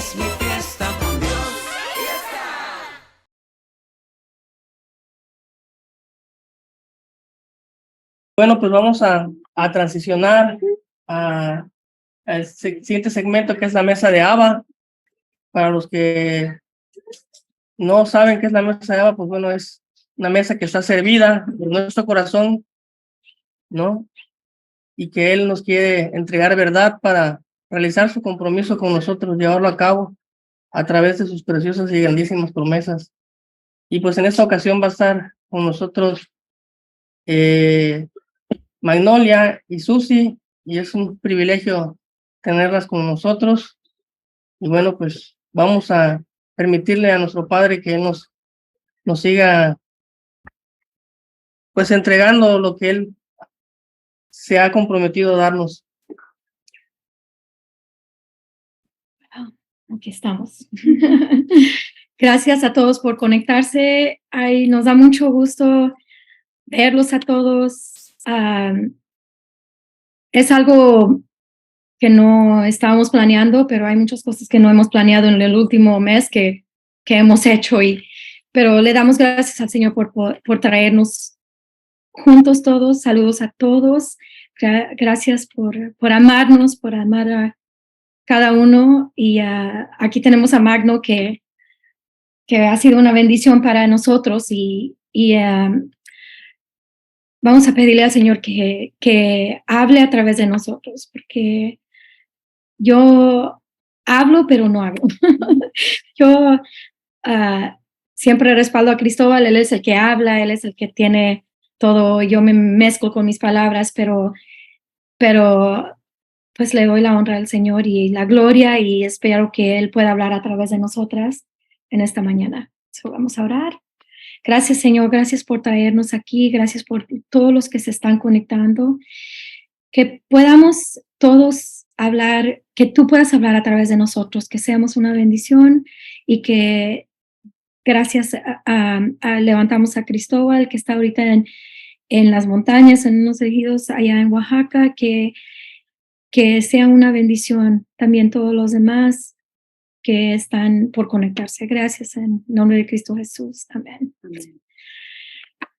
es mi fiesta con Dios. Bueno, pues vamos a transicionar al siguiente segmento, que es la mesa de Abba. Para los que no saben qué es la mesa de Abba, pues bueno, es una mesa que está servida en nuestro corazón, ¿no? Y que Él nos quiere entregar verdad para realizar su compromiso con nosotros, llevarlo a cabo a través de sus preciosas y grandísimas promesas. Y pues en esta ocasión va a estar con nosotros Magnolia y Susi, y es un privilegio tenerlas con nosotros. Y bueno, pues vamos a permitirle a nuestro Padre que Él nos siga pues entregando lo que Él se ha comprometido a darnos. Aquí estamos. Gracias a todos por conectarse. Ay, nos da mucho gusto verlos a todos. Es algo que no estábamos planeando, pero hay muchas cosas que no hemos planeado en el último mes que hemos hecho. Pero le damos gracias al Señor por traernos juntos todos. Saludos a todos. Gracias por amarnos, por amar a cada uno. Y aquí tenemos a Magno que ha sido una bendición para nosotros. Y vamos a pedirle al Señor que hable a través de nosotros, porque yo hablo, pero no hago. Yo siempre respaldo a Cristóbal. Él es el que habla, él es el que tiene todo. Yo me mezclo con mis palabras, pero pues le doy la honra al Señor y la gloria, y espero que Él pueda hablar a través de nosotras en esta mañana. Vamos a orar. Gracias, Señor, gracias por traernos aquí, gracias por todos los que se están conectando, que podamos todos hablar, que tú puedas hablar a través de nosotros, que seamos una bendición, y que gracias levantamos a Cristóbal, que está ahorita en las montañas, en unos ejidos allá en Oaxaca, que sea una bendición también todos los demás que están por conectarse. Gracias en nombre de Cristo Jesús. Amén.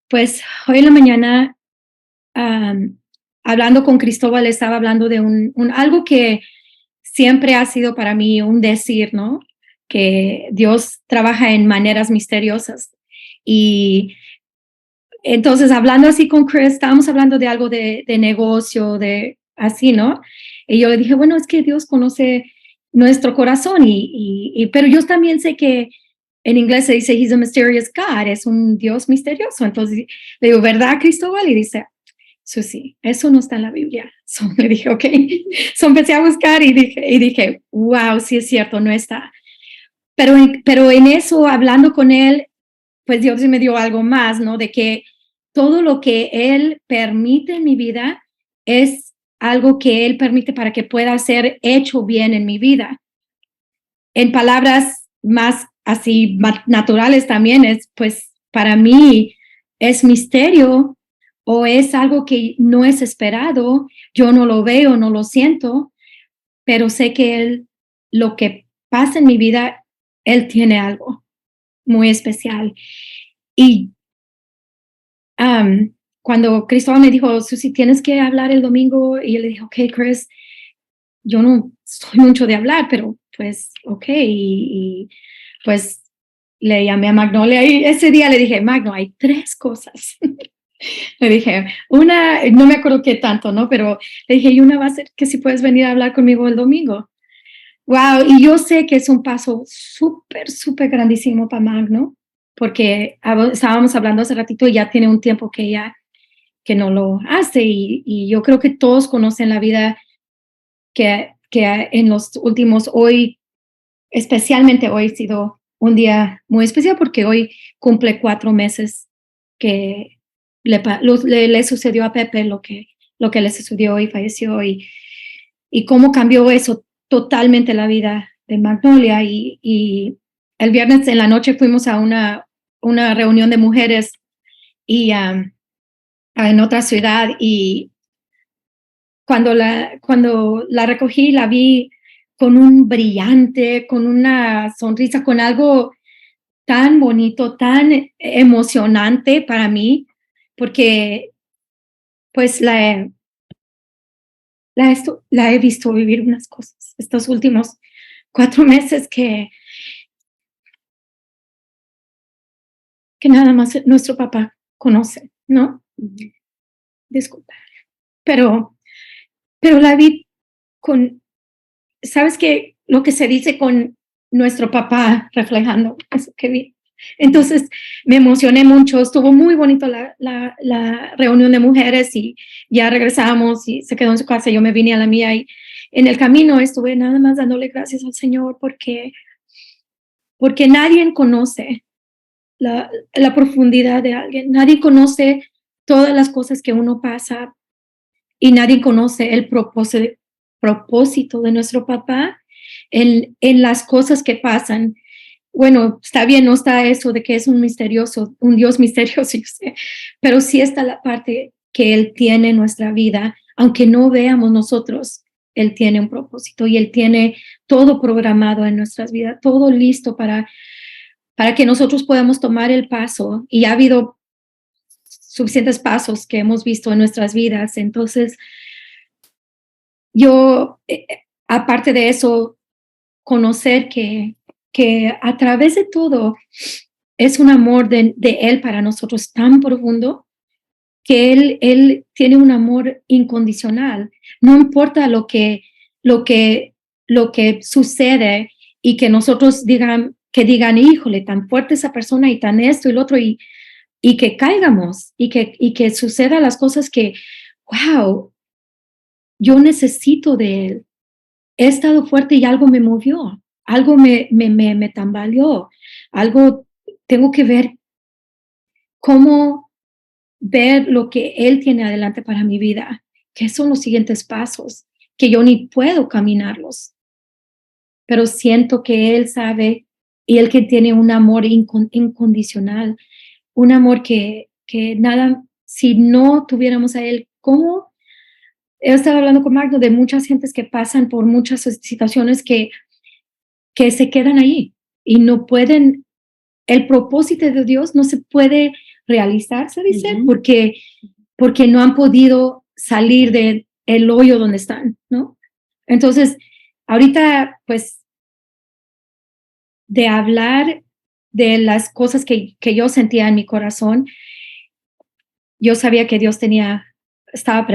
Pues hoy en la mañana, hablando con Cristóbal, estaba hablando de algo que siempre ha sido para mí un decir, ¿no? Que Dios trabaja en maneras misteriosas. Y entonces, hablando así con Chris, estábamos hablando de algo de negocio, de así, ¿no? Y yo le dije, bueno, es que Dios conoce nuestro corazón, pero yo también sé que en inglés se dice, He's a mysterious God, es un Dios misterioso. Entonces le digo, ¿verdad, Cristóbal? Y dice, Susi, eso no está en la Biblia. Le dije, ok. Empecé a buscar y dije, wow, sí es cierto, no está. Pero en eso, hablando con él, pues Dios me dio algo más, ¿no? De que todo lo que Él permite en mi vida es algo que Él permite para que pueda ser hecho bien en mi vida. En palabras más así naturales también es, pues para mí es misterio, o es algo que no es esperado. Yo no lo veo, no lo siento, pero sé que Él, lo que pasa en mi vida, Él tiene algo muy especial. Y cuando Cristóbal me dijo, Susi, tienes que hablar el domingo, y yo le dije, ok, Chris, yo no soy mucho de hablar, pero pues, ok, y pues le llamé a Magnolia, y ese día le dije, Magno, hay 3 cosas. Le dije, una, no me acuerdo qué tanto, ¿no? Pero le dije, y una va a ser que si puedes venir a hablar conmigo el domingo. Wow, y yo sé que es un paso súper, súper grandísimo para Magno, porque estábamos hablando hace ratito y ya tiene un tiempo que no lo hace, y yo creo que todos conocen la vida que en los últimos, hoy, especialmente hoy, ha sido un día muy especial, porque hoy cumple 4 meses que le sucedió a Pepe lo que le sucedió, y falleció, y cómo cambió eso totalmente la vida de Magnolia. Y el viernes en la noche fuimos a una reunión de mujeres y en otra ciudad, y cuando la recogí, la vi con un brillante, con una sonrisa, con algo tan bonito, tan emocionante para mí, porque pues la he visto vivir unas cosas estos últimos 4 meses que nada más nuestro papá conoce, ¿no? Disculpa. Pero la vi con, ¿sabes qué? Lo que se dice con nuestro papá reflejando eso que vi. Entonces me emocioné mucho, estuvo muy bonito la reunión de mujeres y ya regresamos y se quedó en su casa, yo me vine a la mía y en el camino estuve nada más dándole gracias al Señor porque nadie conoce la profundidad de alguien, nadie conoce todas las cosas que uno pasa y nadie conoce el propósito de nuestro papá en las cosas que pasan. Bueno, está bien, no está eso de que es un Dios misterioso, yo sé, pero sí está la parte que Él tiene en nuestra vida, aunque no veamos nosotros, Él tiene un propósito y Él tiene todo programado en nuestras vidas, todo listo para que nosotros podamos tomar el paso. Y ha habido suficientes pasos que hemos visto en nuestras vidas. Entonces, yo, aparte de eso, conocer que a través de todo es un amor de Él para nosotros tan profundo que Él tiene un amor incondicional. No importa lo que sucede y que nosotros digan, híjole, tan fuerte esa persona y tan esto y lo otro y que caigamos y que sucedan las cosas que, wow, yo necesito de Él. He estado fuerte y algo me movió, algo me tambaleó, algo tengo que ver cómo ver lo que Él tiene adelante para mi vida, qué son los siguientes pasos, que yo ni puedo caminarlos, pero siento que Él sabe y Él que tiene un amor incondicional, un amor que nada, si no tuviéramos a Él, ¿cómo? He estado hablando con Magno de muchas gentes que pasan por muchas situaciones que se quedan ahí y no pueden, el propósito de Dios no se puede realizar, se dice, porque no han podido salir del hoyo donde están, ¿no? Entonces, ahorita, pues, de hablar de las cosas que yo sentía en mi corazón, yo sabía que Dios estaba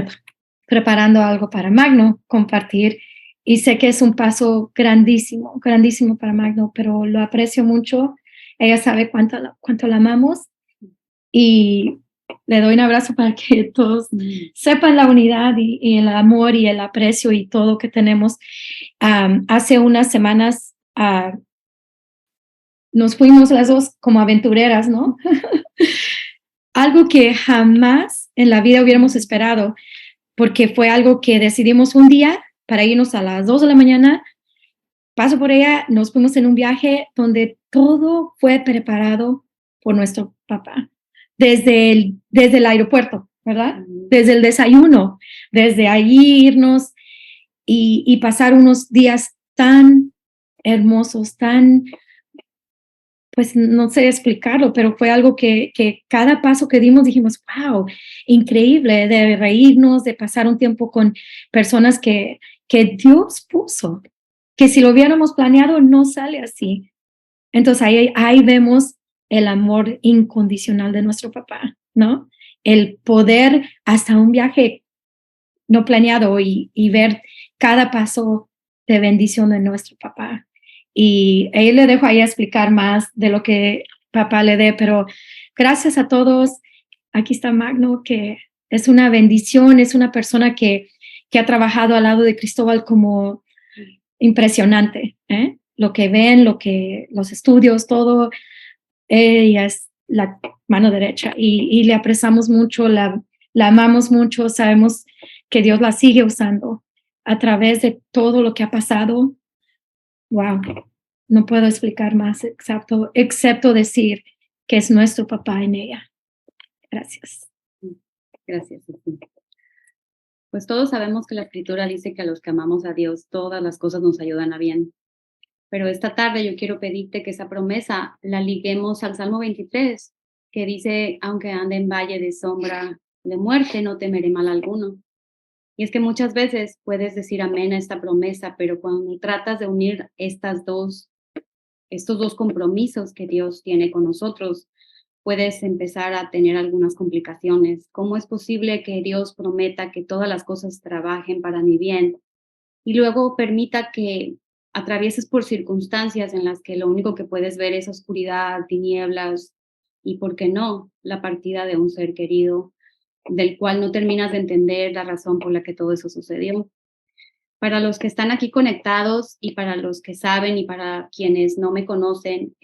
preparando algo para Magno compartir y sé que es un paso grandísimo, grandísimo para Magno, pero lo aprecio mucho. Ella sabe cuánto la amamos y le doy un abrazo para que todos sepan la unidad y el amor y el aprecio y todo que tenemos. Hace unas semanas nos fuimos las dos como aventureras, ¿no? Algo que jamás en la vida hubiéramos esperado, porque fue algo que decidimos un día para irnos a las 2 de la mañana. Paso por ella, nos fuimos en un viaje donde todo fue preparado por nuestro papá. Desde el aeropuerto, ¿verdad? Desde el desayuno, desde allí irnos y pasar unos días tan hermosos, pues no sé explicarlo, pero fue algo que cada paso que dimos dijimos, wow, increíble, de reírnos, de pasar un tiempo con personas que Dios puso, que si lo hubiéramos planeado no sale así. Entonces ahí vemos el amor incondicional de nuestro papá, ¿no? El poder hasta un viaje no planeado y ver cada paso de bendición de nuestro papá. Y él le dejo ahí a explicar más de lo que papá le dé, pero gracias a todos. Aquí está Magno, que es una bendición, es una persona que ha trabajado al lado de Cristóbal como impresionante, ¿eh? Lo que ven, los estudios, todo, ella es la mano derecha y le apreciamos mucho, la amamos mucho, sabemos que Dios la sigue usando a través de todo lo que ha pasado. Wow, no puedo explicar más excepto decir que es nuestro papá en ella. Gracias. Gracias. Pues todos sabemos que la Escritura dice que a los que amamos a Dios, todas las cosas nos ayudan a bien. Pero esta tarde yo quiero pedirte que esa promesa la liguemos al Salmo 23, que dice, aunque ande en valle de sombra de muerte, no temeré mal alguno. Y es que muchas veces puedes decir amén a esta promesa, pero cuando tratas de unir estos dos compromisos que Dios tiene con nosotros, puedes empezar a tener algunas complicaciones. ¿Cómo es posible que Dios prometa que todas las cosas trabajen para mi bien y luego permita que atravieses por circunstancias en las que lo único que puedes ver es oscuridad, tinieblas y, por qué no, la partida de un ser querido, del cual no terminas de entender la razón por la que todo eso sucedió? Para los que están aquí conectados y para los que saben y para quienes no me conocen,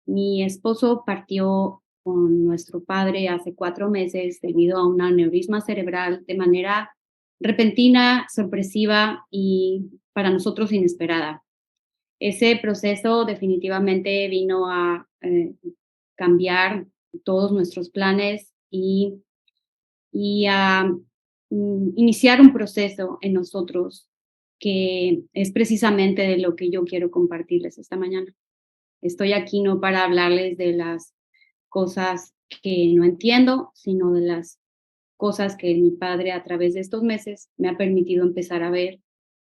mi esposo partió con nuestro padre hace 4 meses debido a un aneurisma cerebral de manera repentina, sorpresiva y para nosotros inesperada. Ese proceso definitivamente vino a cambiar todos nuestros planes y a iniciar un proceso en nosotros que es precisamente de lo que yo quiero compartirles esta mañana. Estoy aquí no para hablarles de las cosas que no entiendo, sino de las cosas que mi padre a través de estos meses me ha permitido empezar a ver,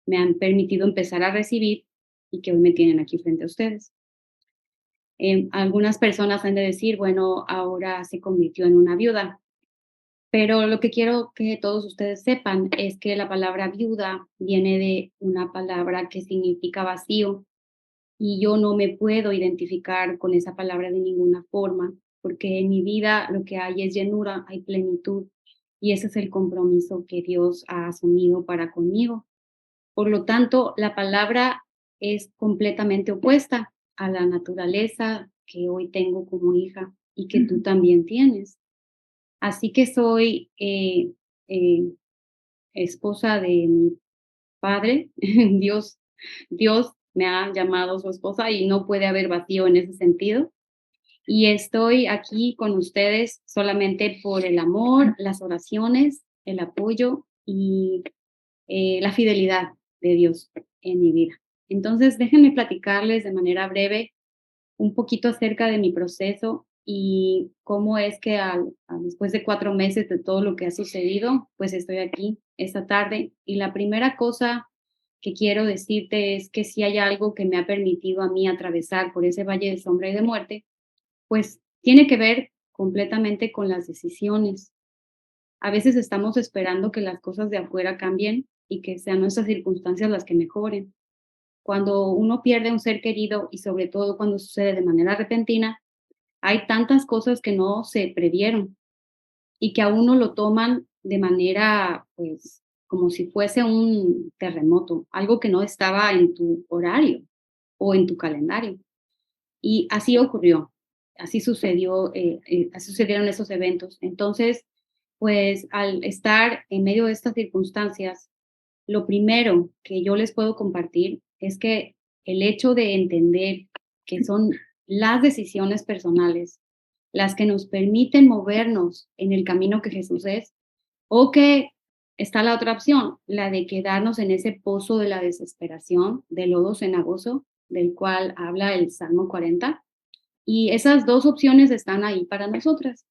me han permitido empezar a recibir y que hoy me tienen aquí frente a ustedes. Algunas personas han de decir, bueno, ahora se convirtió en una viuda, pero lo que quiero que todos ustedes sepan es que la palabra viuda viene de una palabra que significa vacío y yo no me puedo identificar con esa palabra de ninguna forma, porque en mi vida lo que hay es llenura, hay plenitud y ese es el compromiso que Dios ha asumido para conmigo. Por lo tanto, la palabra es completamente opuesta a la naturaleza que hoy tengo como hija y que tú también tienes. Así que soy eh, esposa de mi padre. Dios, Dios me ha llamado su esposa y no puede haber vacío en ese sentido. Y estoy aquí con ustedes solamente por el amor, las oraciones, el apoyo y la fidelidad de Dios en mi vida. Entonces, déjenme platicarles de manera breve un poquito acerca de mi proceso y cómo es que después de 4 meses de todo lo que ha sucedido, pues estoy aquí esta tarde. Y la primera cosa que quiero decirte es que si hay algo que me ha permitido a mí atravesar por ese valle de sombra y de muerte, pues tiene que ver completamente con las decisiones. A veces estamos esperando que las cosas de afuera cambien y que sean nuestras circunstancias las que mejoren. Cuando uno pierde un ser querido y sobre todo cuando sucede de manera repentina, hay tantas cosas que no se previeron y que a uno lo toman de manera, pues, como si fuese un terremoto, algo que no estaba en tu horario o en tu calendario. Y así ocurrió, así sucedió, así sucedieron esos eventos. Entonces, pues al estar en medio de estas circunstancias, lo primero que yo les puedo compartir es que el hecho de entender que son las decisiones personales las que nos permiten movernos en el camino que Jesús es, o que está la otra opción, la de quedarnos en ese pozo de la desesperación, del lodo cenagoso, del cual habla el Salmo 40. Y esas dos opciones están ahí para nosotras,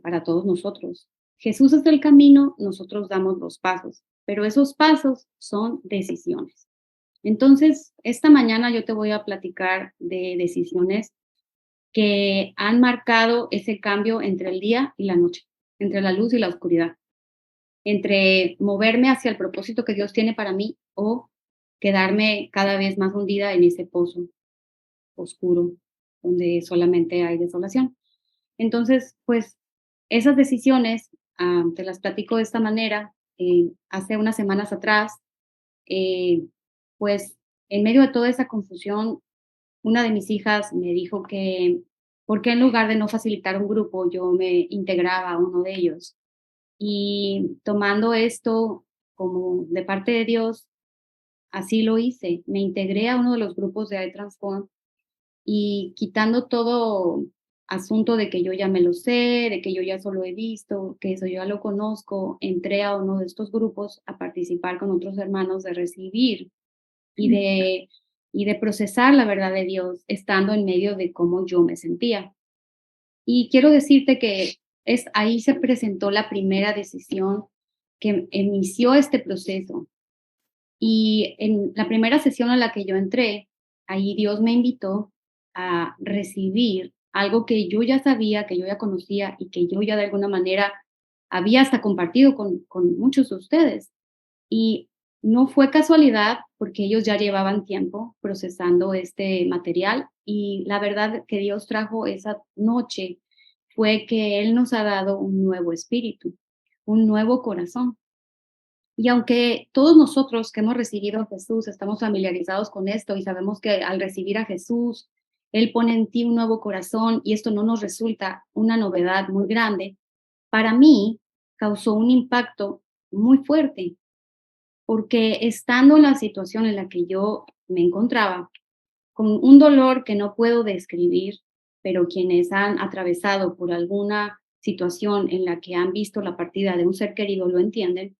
para todos nosotros. Jesús es el camino, nosotros damos los pasos, pero esos pasos son decisiones. Entonces, esta mañana yo te voy a platicar de decisiones que han marcado ese cambio entre el día y la noche, entre la luz y la oscuridad, entre moverme hacia el propósito que Dios tiene para mí o quedarme cada vez más hundida en ese pozo oscuro donde solamente hay desolación. Entonces, pues esas decisiones, te las platico de esta manera. Hace unas semanas atrás, eh, pues en medio de toda esa confusión, una de mis hijas me dijo que, ¿por qué en lugar de no facilitar un grupo, yo me integraba a uno de ellos? Y tomando esto como de parte de Dios, así lo hice. Me integré a uno de los grupos de iTransform y quitando todo asunto de que yo ya me lo sé, de que yo ya solo he visto, que eso yo ya lo conozco, entré a uno de estos grupos a participar con otros hermanos de recibir y de procesar la verdad de Dios, estando en medio de cómo yo me sentía. Y quiero decirte que ahí se presentó la primera decisión que inició este proceso. Y en la primera sesión a la que yo entré, ahí Dios me invitó a recibir algo que yo ya sabía, que yo ya conocía y que yo ya de alguna manera había hasta compartido con muchos de ustedes. Y no fue casualidad porque ellos ya llevaban tiempo procesando este material y la verdad que Dios trajo esa noche fue que Él nos ha dado un nuevo espíritu, un nuevo corazón. Y aunque todos nosotros que hemos recibido a Jesús estamos familiarizados con esto y sabemos que al recibir a Jesús, Él pone en ti un nuevo corazón y esto no nos resulta una novedad muy grande, para mí causó un impacto muy fuerte, porque estando en la situación en la que yo me encontraba, con un dolor que no puedo describir, pero quienes han atravesado por alguna situación en la que han visto la partida de un ser querido lo entienden,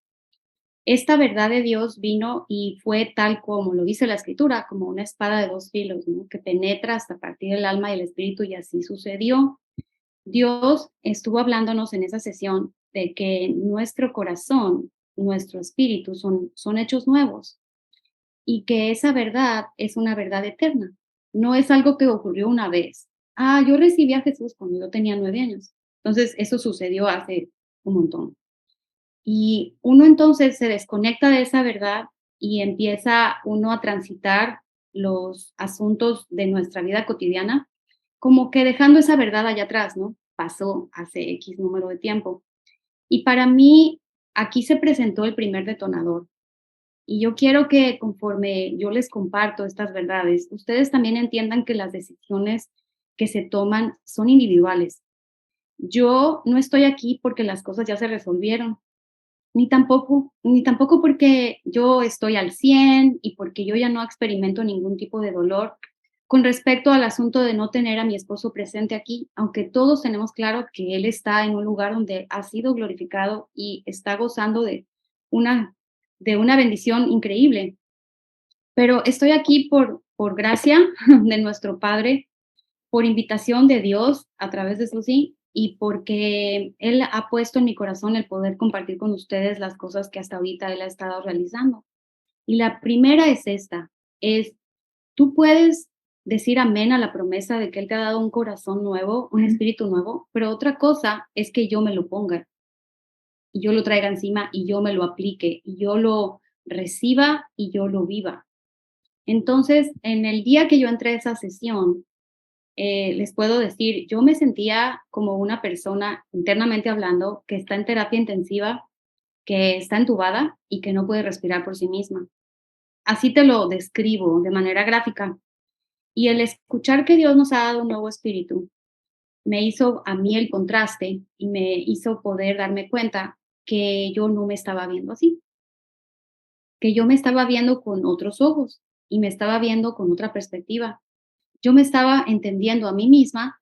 esta verdad de Dios vino y fue tal como lo dice la escritura, como una espada de dos filos, ¿no? Que penetra hasta partir el alma y el espíritu y así sucedió. Dios estuvo hablándonos en esa sesión de que nuestro corazón, nuestro espíritu son hechos nuevos y que esa verdad es una verdad eterna. No es algo que ocurrió una vez. Ah, yo recibí a Jesús cuando yo tenía 9 años. Entonces, eso sucedió hace un montón. Y uno entonces se desconecta de esa verdad y empieza uno a transitar los asuntos de nuestra vida cotidiana, como que dejando esa verdad allá atrás, ¿no? Pasó hace X número de tiempo. Y para mí, aquí se presentó el primer detonador. Y yo quiero que conforme yo les comparto estas verdades, ustedes también entiendan que las decisiones que se toman son individuales. Yo no estoy aquí porque las cosas ya se resolvieron, ni tampoco porque yo estoy al 100 y porque yo ya no experimento ningún tipo de dolor con respecto al asunto de no tener a mi esposo presente aquí, aunque todos tenemos claro que él está en un lugar donde ha sido glorificado y está gozando una, de una bendición increíble. Pero estoy aquí por gracia de nuestro Padre, por invitación de Dios a través de Susi y porque Él ha puesto en mi corazón el poder compartir con ustedes las cosas que hasta ahorita Él ha estado realizando. Y la primera es esta, es tú puedes decir amén a la promesa de que Él te ha dado un corazón nuevo, un espíritu nuevo, pero otra cosa es que yo me lo ponga y yo lo traiga encima y yo me lo aplique y yo lo reciba y yo lo viva. Entonces, en el día que yo entré a esa sesión, les puedo decir, yo me sentía como una persona, internamente hablando, que está en terapia intensiva, que está entubada y que no puede respirar por sí misma. Así te lo describo de manera gráfica. Y el escuchar que Dios nos ha dado un nuevo espíritu me hizo a mí el contraste y me hizo poder darme cuenta que yo no me estaba viendo así, que yo me estaba viendo con otros ojos y me estaba viendo con otra perspectiva. Yo me estaba entendiendo a mí misma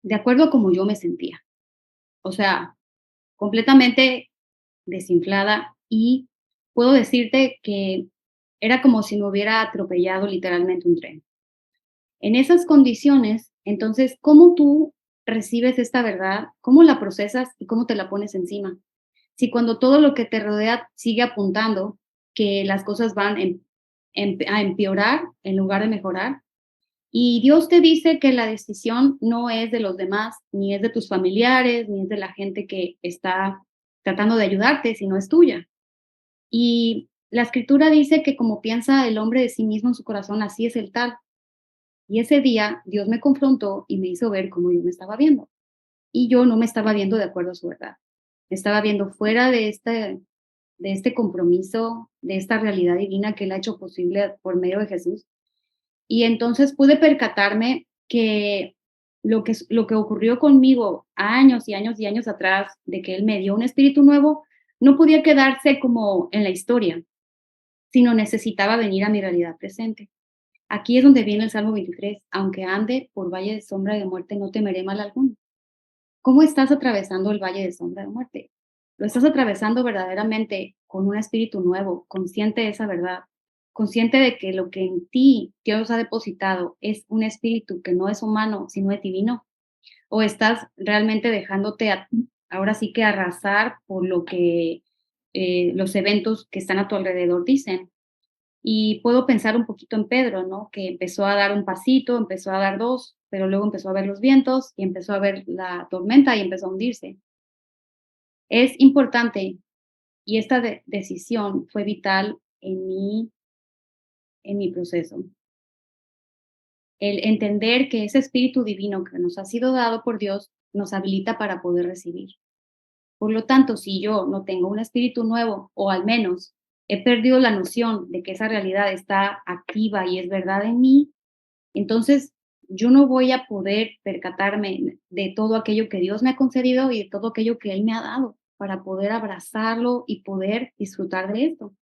de acuerdo a cómo yo me sentía. O sea, completamente desinflada y puedo decirte que era como si me hubiera atropellado literalmente un tren. En esas condiciones, entonces, ¿cómo tú recibes esta verdad? ¿Cómo la procesas y cómo te la pones encima? Si cuando todo lo que te rodea sigue apuntando que las cosas van a empeorar en lugar de mejorar, y Dios te dice que la decisión no es de los demás, ni es de tus familiares, ni es de la gente que está tratando de ayudarte, sino es tuya. Y la escritura dice que como piensa el hombre de sí mismo en su corazón, así es el tal. Y ese día Dios me confrontó y me hizo ver cómo yo me estaba viendo. Y yo no me estaba viendo de acuerdo a su verdad. Me estaba viendo fuera de este compromiso, de esta realidad divina que Él ha hecho posible por medio de Jesús. Y entonces pude percatarme que lo que ocurrió conmigo años y años y años atrás, de que Él me dio un espíritu nuevo, no podía quedarse como en la historia, sino necesitaba venir a mi realidad presente. Aquí es donde viene el Salmo 23, aunque ande por valle de sombra y de muerte, no temeré mal alguno. ¿Cómo estás atravesando el valle de sombra de muerte? ¿Lo estás atravesando verdaderamente con un espíritu nuevo, consciente de esa verdad? Consciente de que lo que en ti Dios ha depositado es un espíritu que no es humano, sino es divino. ¿O estás realmente dejándote ahora sí que arrasar por lo que los eventos que están a tu alrededor dicen? Y puedo pensar un poquito en Pedro, ¿no? Que empezó a dar un pasito, empezó a dar dos, pero luego empezó a ver los vientos y empezó a ver la tormenta y empezó a hundirse. Es importante, y esta decisión fue vital en mi proceso. El entender que ese espíritu divino que nos ha sido dado por Dios nos habilita para poder recibir. Por lo tanto, si yo no tengo un espíritu nuevo, o al menos he perdido la noción de que esa realidad está activa y es verdad en mí, entonces yo no voy a poder percatarme de todo aquello que Dios me ha concedido y de todo aquello que Él me ha dado para poder abrazarlo y poder disfrutar de esto.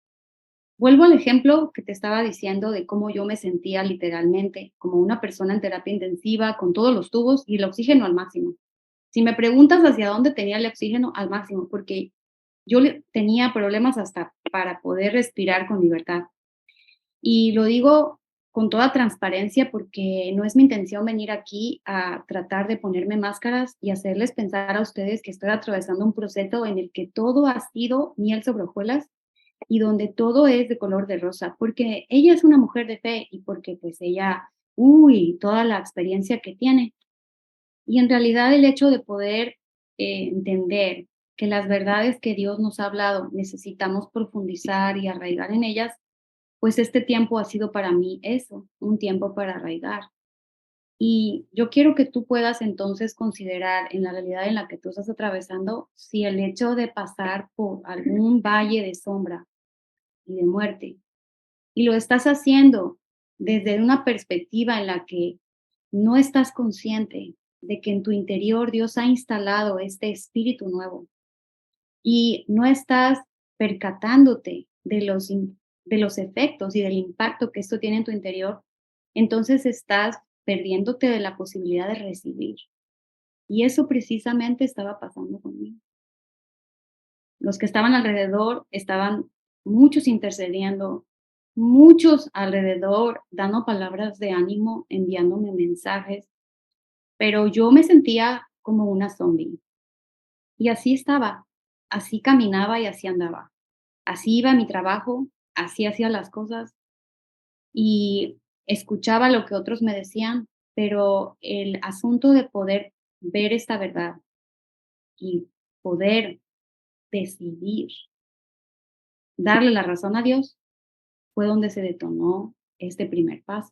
Vuelvo al ejemplo que te estaba diciendo de cómo yo me sentía literalmente como una persona en terapia intensiva con todos los tubos y el oxígeno al máximo. Si me preguntas hacia dónde tenía el oxígeno, al máximo, porque yo tenía problemas hasta para poder respirar con libertad. Y lo digo con toda transparencia porque no es mi intención venir aquí a tratar de ponerme máscaras y hacerles pensar a ustedes que estoy atravesando un proceso en el que todo ha sido miel sobre hojuelas y donde todo es de color de rosa, porque ella es una mujer de fe y porque pues ella, toda la experiencia que tiene. Y en realidad el hecho de poder entender que las verdades que Dios nos ha hablado necesitamos profundizar y arraigar en ellas, pues este tiempo ha sido para mí eso, un tiempo para arraigar. Y yo quiero que tú puedas entonces considerar en la realidad en la que tú estás atravesando si el hecho de pasar por algún valle de sombra y de muerte, y lo estás haciendo desde una perspectiva en la que no estás consciente de que en tu interior Dios ha instalado este espíritu nuevo y no estás percatándote de los efectos y del impacto que esto tiene en tu interior, entonces estás perdiéndote de la posibilidad de recibir. Y eso precisamente estaba pasando conmigo. Los que estaban alrededor estaban muchos intercediendo, muchos alrededor dando palabras de ánimo, enviándome mensajes, pero yo me sentía como una zombie. Y así estaba, así caminaba y así andaba. Así iba a mi trabajo, así hacía las cosas y escuchaba lo que otros me decían, pero el asunto de poder ver esta verdad y poder decidir darle la razón a Dios fue donde se detonó este primer paso.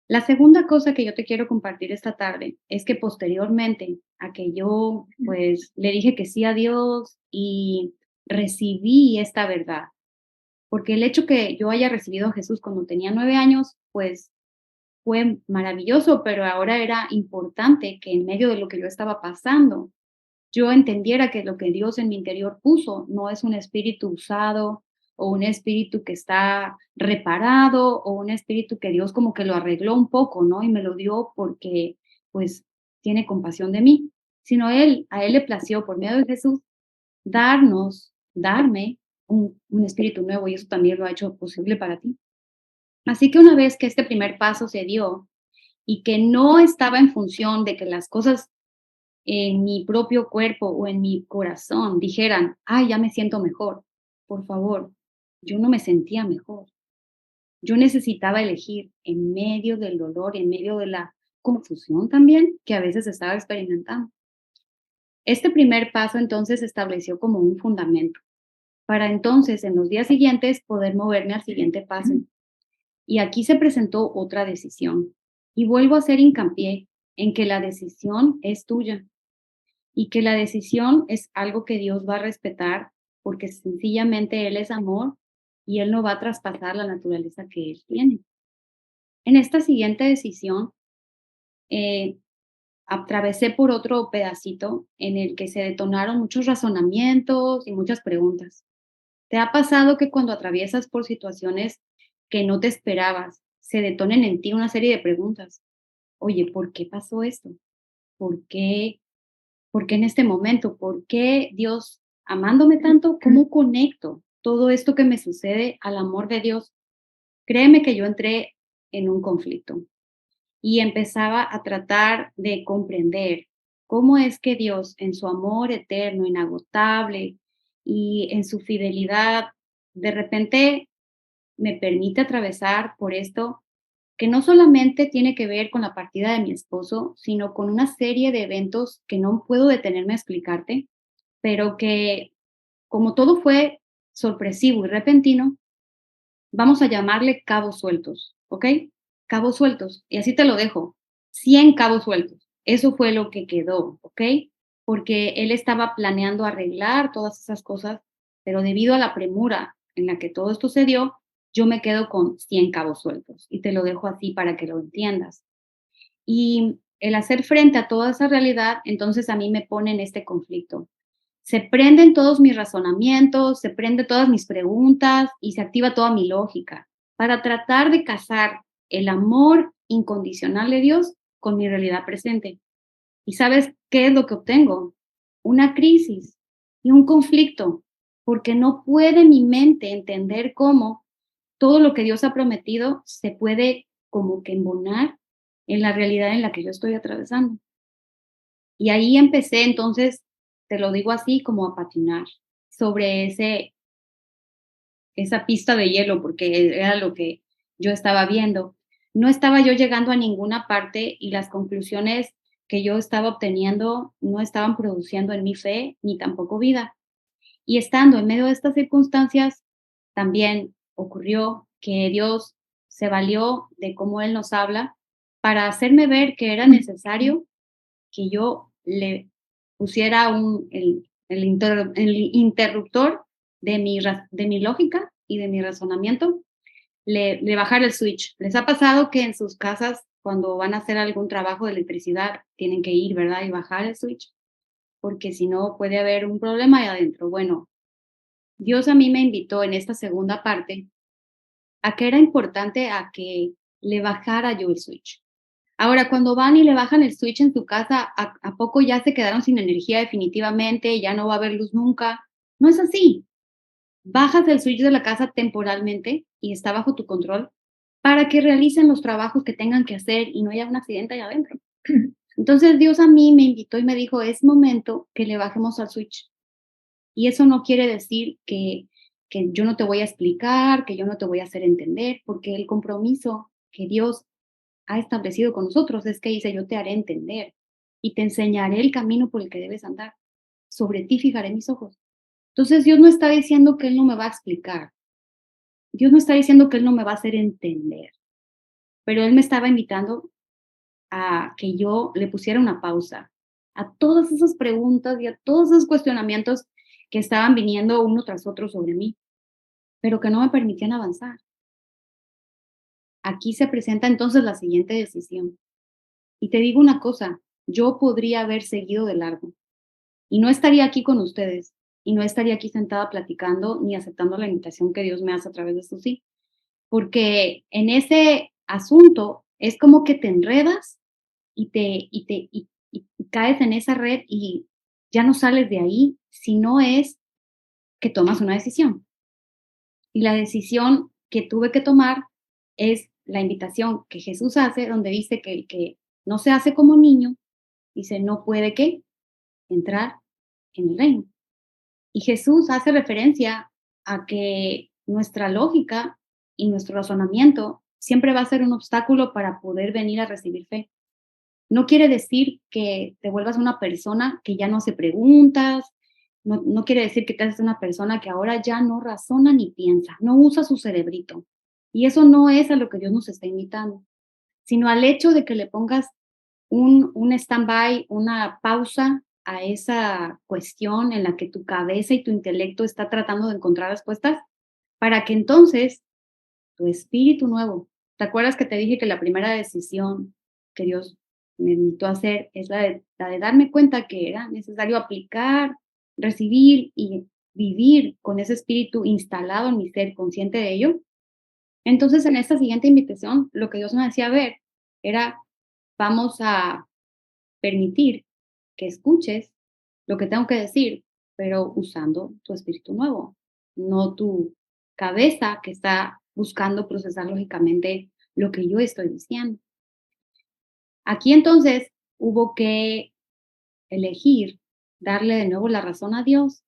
La segunda cosa que yo te quiero compartir esta tarde es que posteriormente a que yo pues le dije que sí a Dios y recibí esta verdad, porque el hecho que yo haya recibido a Jesús cuando tenía 9 años, pues fue maravilloso, pero ahora era importante que en medio de lo que yo estaba pasando, yo entendiera que lo que Dios en mi interior puso no es un espíritu usado o un espíritu que está reparado o un espíritu que Dios como que lo arregló un poco, ¿no? Y me lo dio porque pues tiene compasión de mí, sino a Él le plació por medio de Jesús darme un espíritu nuevo y eso también lo ha hecho posible para ti. Así que una vez que este primer paso se dio y que no estaba en función de que las cosas en mi propio cuerpo o en mi corazón dijeran, ay, ya me siento mejor. Por favor, yo no me sentía mejor. Yo necesitaba elegir en medio del dolor, en medio de la confusión también que a veces estaba experimentando. Este primer paso entonces se estableció como un fundamento para entonces en los días siguientes poder moverme al siguiente paso. Y aquí se presentó otra decisión. Y vuelvo a hacer hincapié en que la decisión es tuya y que la decisión es algo que Dios va a respetar porque sencillamente Él es amor y Él no va a traspasar la naturaleza que Él tiene. En esta siguiente decisión, eh, atravesé por otro pedacito en el que se detonaron muchos razonamientos y muchas preguntas. ¿Te ha pasado que cuando atraviesas por situaciones que no te esperabas, se detonen en ti una serie de preguntas. Oye, ¿por qué pasó esto? ¿Por qué? ¿Por qué en este momento? ¿Por qué Dios, amándome tanto, cómo conecto todo esto que me sucede al amor de Dios? Créeme que yo entré en un conflicto y empezaba a tratar de comprender cómo es que Dios, en su amor eterno, inagotable y en su fidelidad, de repente me permite atravesar por esto que no solamente tiene que ver con la partida de mi esposo, sino con una serie de eventos que no puedo detenerme a explicarte, pero que como todo fue sorpresivo y repentino, vamos a llamarle cabos sueltos, ¿ok? Cabos sueltos, y así te lo dejo, 100 cabos sueltos. Eso fue lo que quedó, ¿ok? Porque él estaba planeando arreglar todas esas cosas, pero debido a la premura en la que todo esto se dio, yo me quedo con 100 cabos sueltos y te lo dejo así para que lo entiendas. Y el hacer frente a toda esa realidad, entonces a mí me pone en este conflicto. Se prenden todos mis razonamientos, se prenden todas mis preguntas y se activa toda mi lógica para tratar de casar el amor incondicional de Dios con mi realidad presente. ¿Y sabes qué es lo que obtengo? Una crisis y un conflicto, porque no puede mi mente entender cómo todo lo que Dios ha prometido se puede como que embonar en la realidad en la que yo estoy atravesando. Y ahí empecé entonces, te lo digo así, como a patinar sobre esa pista de hielo, porque era lo que yo estaba viendo. No estaba yo llegando a ninguna parte y las conclusiones que yo estaba obteniendo no estaban produciendo en mi fe ni tampoco vida. Y estando en medio de estas circunstancias, también ocurrió que Dios se valió de cómo Él nos habla para hacerme ver que era necesario que yo le pusiera el interruptor de mi lógica y de mi razonamiento, le bajara el switch. ¿Les ha pasado que en sus casas, cuando van a hacer algún trabajo de electricidad, tienen que ir, verdad, y bajar el switch? Porque si no, puede haber un problema ahí adentro. Bueno, Dios a mí me invitó en esta segunda parte a que era importante a que le bajara yo el switch. Ahora, cuando van y le bajan el switch en tu casa, ¿a poco ya se quedaron sin energía definitivamente? ¿Ya no va a haber luz nunca? No es así. Bajas el switch de la casa temporalmente y está bajo tu control para que realicen los trabajos que tengan que hacer y no haya un accidente allá adentro. Entonces Dios a mí me invitó y me dijo, es momento que le bajemos al switch. Y eso no quiere decir que yo no te voy a explicar, que yo no te voy a hacer entender, porque el compromiso que Dios ha establecido con nosotros es que dice, yo te haré entender y te enseñaré el camino por el que debes andar. Sobre ti fijaré mis ojos. Entonces Dios no está diciendo que Él no me va a explicar. Dios no está diciendo que Él no me va a hacer entender. Pero Él me estaba invitando a que yo le pusiera una pausa a todas esas preguntas y a todos esos cuestionamientos que estaban viniendo uno tras otro sobre mí, pero que no me permitían avanzar. Aquí se presenta entonces la siguiente decisión. Y te digo una cosa, yo podría haber seguido de largo y no estaría aquí con ustedes y no estaría aquí sentada platicando ni aceptando la invitación que Dios me hace a través de esto, sí, porque en ese asunto es como que te enredas y caes en esa red y ya no sales de ahí si no es que tomas una decisión. Y la decisión que tuve que tomar es la invitación que Jesús hace, donde dice que el que no se hace como niño, dice, no puede ¿qué? Entrar en el reino. Y Jesús hace referencia a que nuestra lógica y nuestro razonamiento siempre va a ser un obstáculo para poder venir a recibir fe. No quiere decir que te vuelvas una persona que ya no hace preguntas, no quiere decir que te haces una persona que ahora ya no razona ni piensa, no usa su cerebrito. Y eso no es a lo que Dios nos está invitando, sino al hecho de que le pongas un stand-by, una pausa a esa cuestión en la que tu cabeza y tu intelecto está tratando de encontrar respuestas, para que entonces tu espíritu nuevo, ¿te acuerdas que te dije que la primera decisión que Dios me invitó a hacer es la de darme cuenta que era necesario aplicar, recibir y vivir con ese espíritu instalado en mi ser, consciente de ello? Entonces, en esta siguiente invitación, lo que Dios me hacía ver era, vamos a permitir que escuches lo que tengo que decir, pero usando tu espíritu nuevo, no tu cabeza que está buscando procesar lógicamente lo que yo estoy diciendo. Aquí entonces hubo que elegir darle de nuevo la razón a Dios,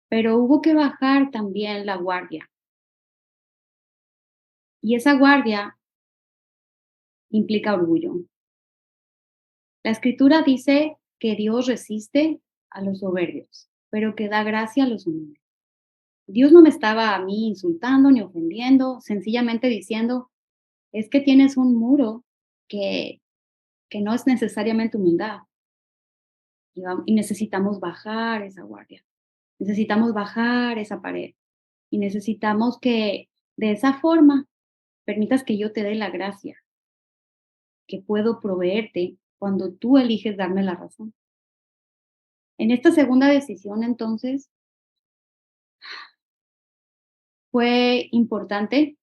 pero hubo que bajar también la guardia. Y esa guardia implica orgullo. La escritura dice que Dios resiste a los soberbios, pero que da gracia a los humildes. Dios no me estaba a mí insultando ni ofendiendo, sencillamente diciendo, es que tienes un muro que, que no es necesariamente humildad y necesitamos bajar esa guardia, necesitamos bajar esa pared y necesitamos que de esa forma permitas que yo te dé la gracia, que puedo proveerte cuando tú eliges darme la razón. En esta segunda decisión, entonces, fue importante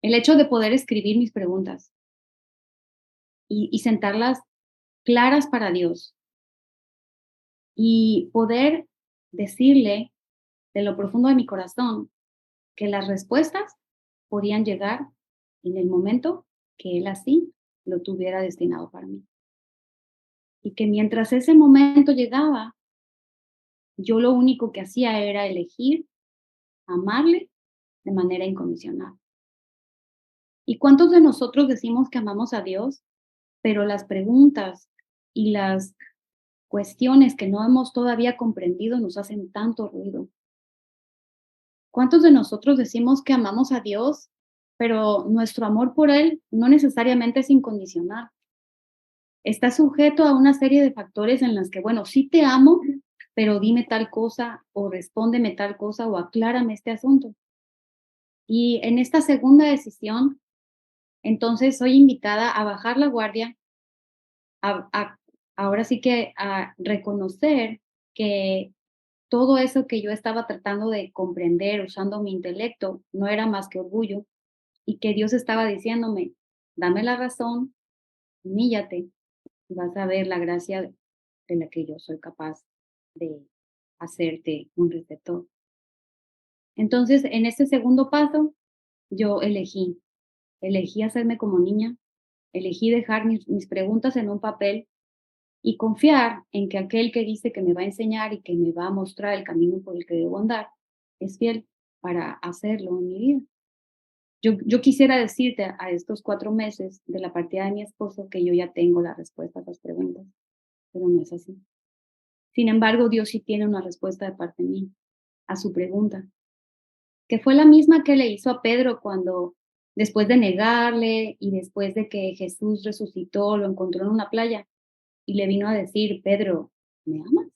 el hecho de poder escribir mis preguntas y sentarlas claras para Dios y poder decirle de lo profundo de mi corazón que las respuestas podían llegar en el momento que Él así lo tuviera destinado para mí. Y que mientras ese momento llegaba, yo lo único que hacía era elegir amarle de manera incondicional. ¿Y cuántos de nosotros decimos que amamos a Dios, pero las preguntas y las cuestiones que no hemos todavía comprendido nos hacen tanto ruido? ¿Cuántos de nosotros decimos que amamos a Dios, pero nuestro amor por Él no necesariamente es incondicional? Está sujeto a una serie de factores en los que, bueno, sí te amo, pero dime tal cosa o respóndeme tal cosa o aclárame este asunto. Y en esta segunda decisión, entonces soy invitada a bajar la guardia, a ahora sí que a reconocer que todo eso que yo estaba tratando de comprender usando mi intelecto no era más que orgullo y que Dios estaba diciéndome, dame la razón, humíllate y vas a ver la gracia de la que yo soy capaz de hacerte un receptor. Entonces, en este segundo paso, yo elegí hacerme como niña, elegí dejar mis preguntas en un papel y confiar en que aquel que dice que me va a enseñar y que me va a mostrar el camino por el que debo andar es fiel para hacerlo en mi vida. Yo quisiera decirte a estos 4 meses de la partida de mi esposo que yo ya tengo la respuesta a esas preguntas, pero no es así. Sin embargo, Dios sí tiene una respuesta de parte mía a su pregunta, que fue la misma que le hizo a Pedro cuando, después de negarle y después de que Jesús resucitó, lo encontró en una playa y le vino a decir, Pedro, ¿me amas?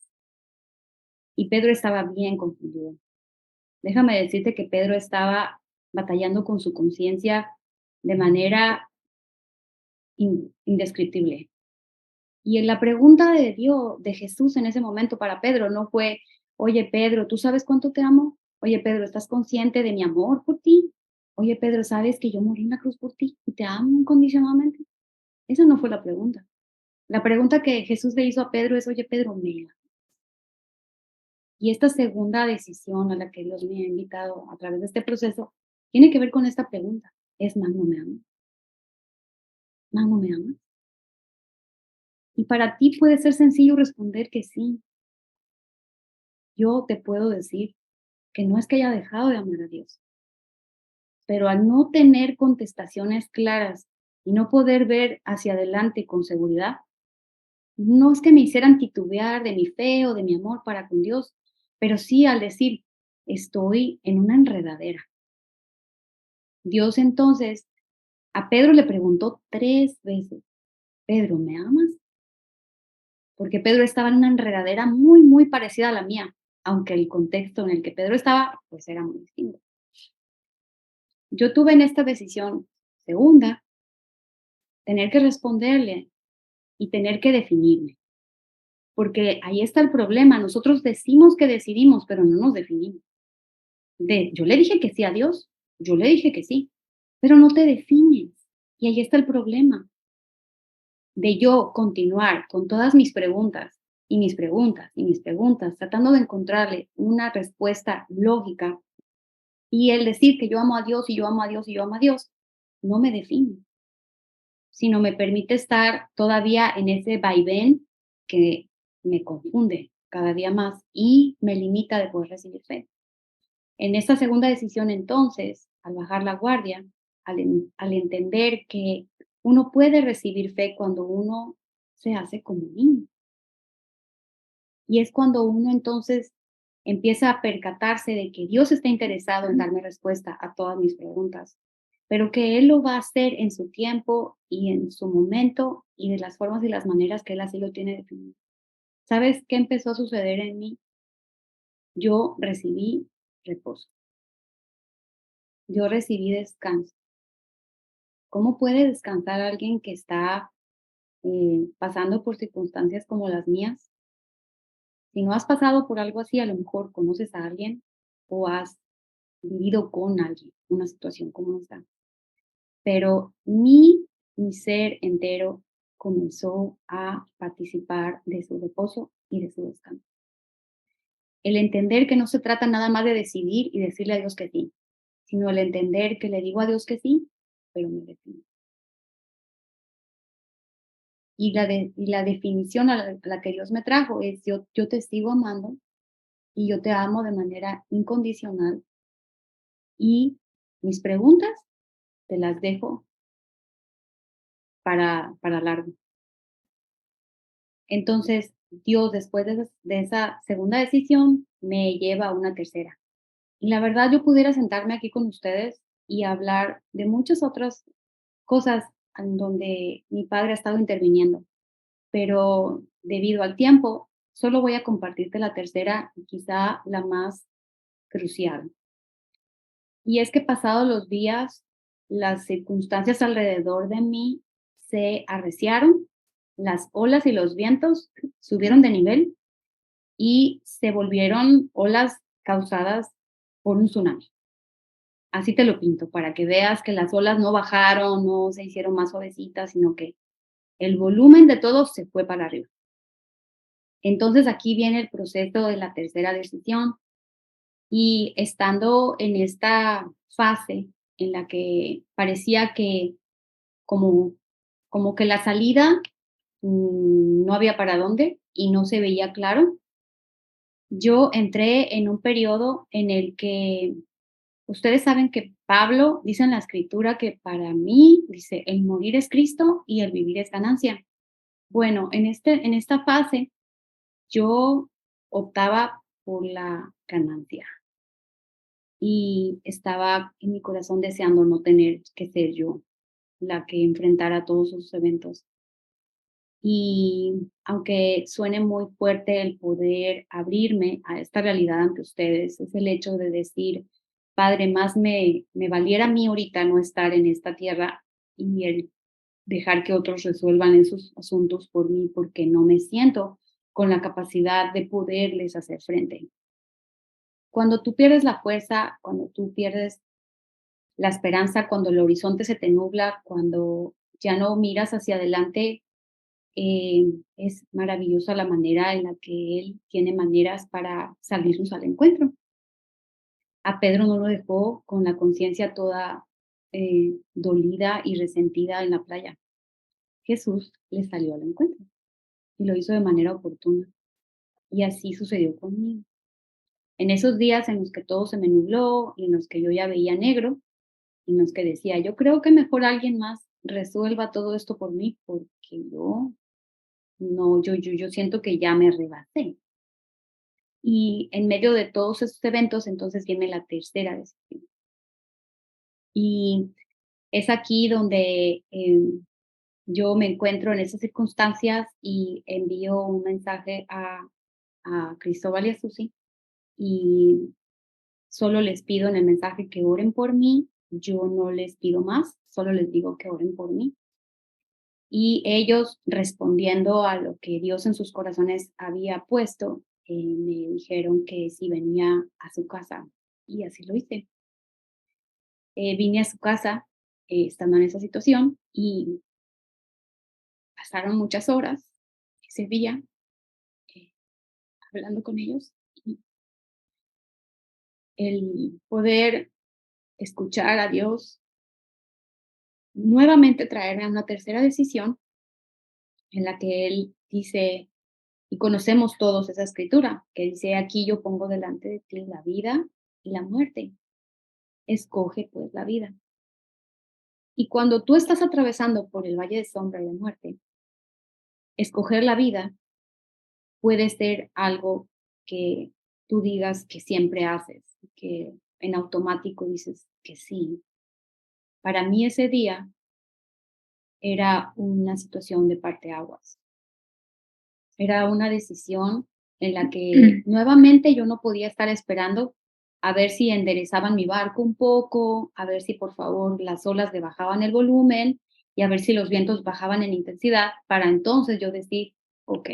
Y Pedro estaba bien confundido. Déjame decirte que Pedro estaba batallando con su conciencia de manera indescriptible. Y en la pregunta de Dios, de Jesús en ese momento para Pedro, no fue, oye Pedro, ¿tú sabes cuánto te amo? Oye Pedro, ¿estás consciente de mi amor por ti? Oye Pedro, ¿sabes que yo morí en la cruz por ti y te amo incondicionalmente? Esa no fue la pregunta. La pregunta que Jesús le hizo a Pedro es, oye Pedro, ¿me amas? Y esta segunda decisión a la que Dios me ha invitado a través de este proceso tiene que ver con esta pregunta. ¿Es Magno me amas? ¿Magno me amas? Y para ti puede ser sencillo responder que sí. Yo te puedo decir que no es que haya dejado de amar a Dios, pero al no tener contestaciones claras y no poder ver hacia adelante con seguridad, no es que me hicieran titubear de mi fe o de mi amor para con Dios, pero sí al decir, estoy en una enredadera. Dios entonces a Pedro le preguntó 3 veces, Pedro, ¿me amas? Porque Pedro estaba en una enredadera muy, muy parecida a la mía, aunque el contexto en el que Pedro estaba, pues era muy distinto. Yo tuve en esta decisión segunda, tener que responderle y tener que definirme, porque ahí está el problema. Nosotros decimos que decidimos, pero no nos definimos. Yo le dije que sí a Dios, yo le dije que sí, pero no te defines. Y ahí está el problema de yo continuar con todas mis preguntas y mis preguntas y mis preguntas, tratando de encontrarle una respuesta lógica y el decir que yo amo a Dios y yo amo a Dios y yo amo a Dios, no me define, sino me permite estar todavía en ese vaivén que me confunde cada día más y me limita de poder recibir fe. En esta segunda decisión, entonces, al bajar la guardia, al entender que uno puede recibir fe cuando uno se hace como un niño. Y es cuando uno entonces empieza a percatarse de que Dios está interesado en darme respuesta a todas mis preguntas, pero que Él lo va a hacer en su tiempo y en su momento y de las formas y las maneras que Él así lo tiene definido. ¿Sabes qué empezó a suceder en mí? Yo recibí reposo, yo recibí descanso. ¿Cómo puede descansar alguien que está pasando por circunstancias como las mías? Si no has pasado por algo así, a lo mejor conoces a alguien o has vivido con alguien una situación como esta. Pero mi ser entero comenzó a participar de su reposo y de su descanso. El entender que no se trata nada más de decidir y decirle a Dios que sí, sino el entender que le digo a Dios que sí, pero me defino. Y la definición a la que Dios me trajo es yo te sigo amando y yo te amo de manera incondicional y mis preguntas te las dejo para largo. Entonces, Dios, después de esa segunda decisión, me lleva a una tercera. Y la verdad, yo pudiera sentarme aquí con ustedes y hablar de muchas otras cosas en donde mi padre ha estado interviniendo, pero debido al tiempo, solo voy a compartirte la tercera y quizá la más crucial. Y es que pasados los días, las circunstancias alrededor de mí se arreciaron, las olas y los vientos subieron de nivel y se volvieron olas causadas por un tsunami. Así te lo pinto, para que veas que las olas no bajaron, no se hicieron más suavecitas, sino que el volumen de todo se fue para arriba. Entonces aquí viene el proceso de la tercera decisión y estando en esta fase en la que parecía que como, como que la salida no había para dónde y no se veía claro, yo entré en un periodo en el que ustedes saben que Pablo dice en la escritura que para mí, dice, el morir es Cristo y el vivir es ganancia. Bueno, en esta fase yo optaba por la ganancia y estaba en mi corazón deseando no tener que ser yo la que enfrentara todos esos eventos. Y aunque suene muy fuerte el poder abrirme a esta realidad ante ustedes, es el hecho de decir, Padre, más me valiera a mí ahorita no estar en esta tierra y el dejar que otros resuelvan esos asuntos por mí, porque no me siento con la capacidad de poderles hacer frente. Cuando tú pierdes la fuerza, cuando tú pierdes la esperanza, cuando el horizonte se te nubla, cuando ya no miras hacia adelante, es maravillosa la manera en la que Él tiene maneras para salirnos al encuentro. A Pedro no lo dejó con la conciencia toda dolida y resentida en la playa. Jesús le salió al encuentro y lo hizo de manera oportuna. Y así sucedió conmigo. En esos días en los que todo se me nubló y en los que yo ya veía negro y en los que decía, yo creo que mejor alguien más resuelva todo esto por mí porque yo no, yo siento que ya me rebasé. Y en medio de todos esos eventos, entonces viene la tercera decisión. Y es aquí donde yo me encuentro en esas circunstancias y envío un mensaje a Cristóbal y a Susi y solo les pido en el mensaje que oren por mí. Yo no les pido más, solo les digo que oren por mí. Y ellos respondiendo a lo que Dios en sus corazones había puesto, me dijeron que si venía a su casa y así lo hice. Vine a su casa estando en esa situación y pasaron muchas horas ese día eh, hablando con ellos y el poder escuchar a Dios nuevamente traerme a una tercera decisión en la que Él dice, y conocemos todos esa escritura, que dice, aquí yo pongo delante de ti la vida y la muerte. Escoge pues la vida. Y cuando tú estás atravesando por el valle de sombra y de muerte, escoger la vida puede ser algo que tú digas que siempre haces, que en automático dices que sí. Para mí ese día era una situación de parteaguas. Era una decisión en la que nuevamente yo no podía estar esperando a ver si enderezaban mi barco un poco, a ver si por favor las olas le bajaban el volumen y a ver si los vientos bajaban en intensidad para entonces yo decir, ok,